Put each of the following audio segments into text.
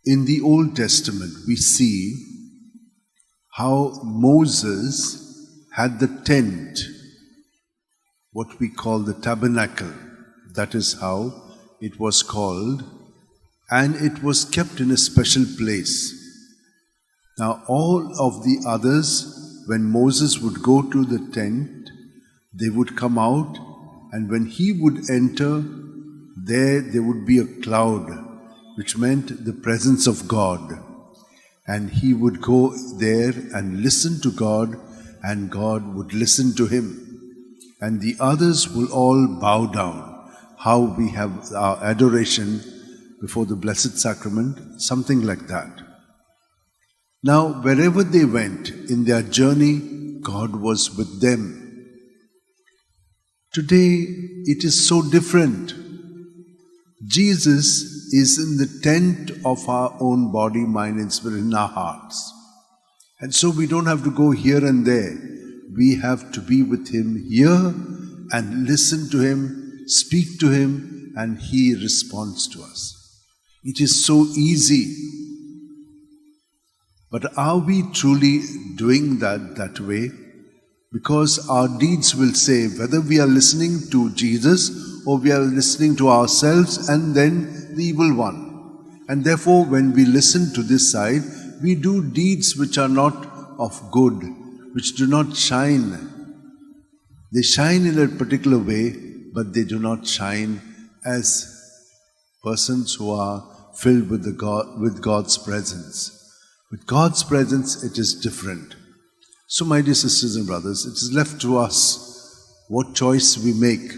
In the Old Testament, we see how Moses had the tent, what we call the tabernacle. That is how it was called, and it was kept in a special place. Now, all of the others, when Moses would go to the tent, they would come out, and when he would enter, there would be a cloud, which meant the presence of God. And he would go there and listen to God, and God would listen to him. And the others will all bow down. How we have our adoration before the Blessed Sacrament, something like that. Now, wherever they went in their journey, God was with them. Today, it is so different. Jesus is in the tent of our own body, mind and spirit, in our hearts. And so we don't have to go here and there. We have to be with Him here and listen to Him, speak to Him, and He responds to us. It is so easy. But are we truly doing that way? Because our deeds will say whether we are listening to Jesus or we are listening to ourselves and then the evil one. And therefore, when we listen to this side, we do deeds which are not of good, which do not shine. They shine in a particular way, but they do not shine as persons who are filled with God's presence. With God's presence, it is different. So, my dear sisters and brothers, it is left to us what choice we make.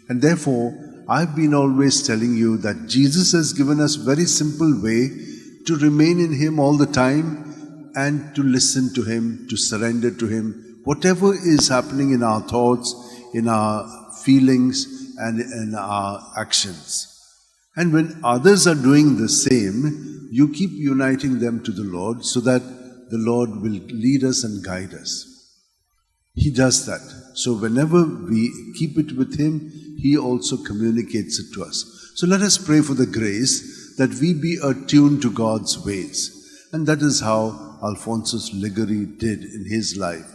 And therefore, I've been always telling you that Jesus has given us a very simple way to remain in Him all the time and to listen to Him, to surrender to Him. Whatever is happening in our thoughts, in our feelings, and in our actions. And when others are doing the same, you keep uniting them to the Lord so that the Lord will lead us and guide us. He does that. So whenever we keep it with Him, He also communicates it to us. So let us pray for the grace that we be attuned to God's ways. And that is how Alphonsus Liguri did in his life.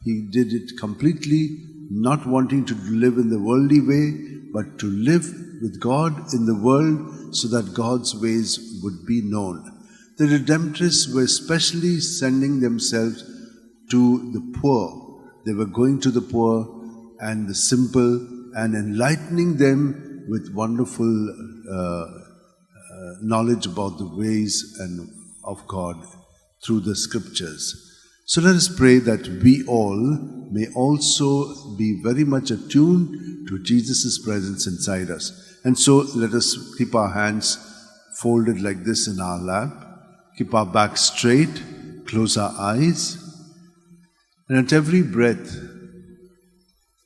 He did it completely, not wanting to live in the worldly way, but to live with God in the world so that God's ways would be known. The Redemptorists were especially sending themselves to the poor. They were going to the poor and the simple and enlightening them with wonderful knowledge about the ways of God through the scriptures. So let us pray that we all may also be very much attuned to Jesus' presence inside us. And so let us keep our hands folded like this in our lap, keep our back straight, close our eyes, and at every breath,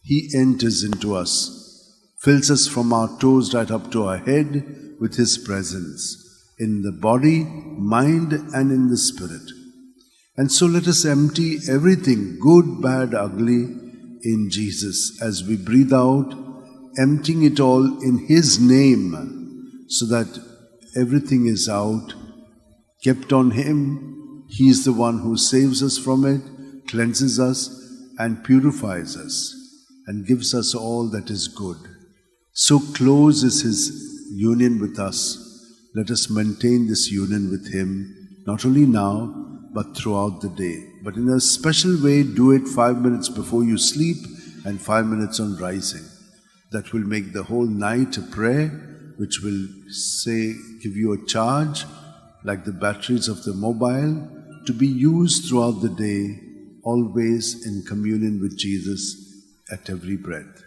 He enters into us, fills us from our toes right up to our head with His presence in the body, mind, and in the spirit. And so let us empty everything, good, bad, ugly, in Jesus as we breathe out, emptying it all in His name, so that everything is out, kept on Him. He is the one who saves us from it, cleanses us, and purifies us, and gives us all that is good. So close is His union with us. Let us maintain this union with Him, not only now, but throughout the day. But in a special way, do it 5 minutes before you sleep and 5 minutes on rising. That will make the whole night a prayer, which will give you a charge, like the batteries of the mobile, to be used throughout the day, always in communion with Jesus at every breath.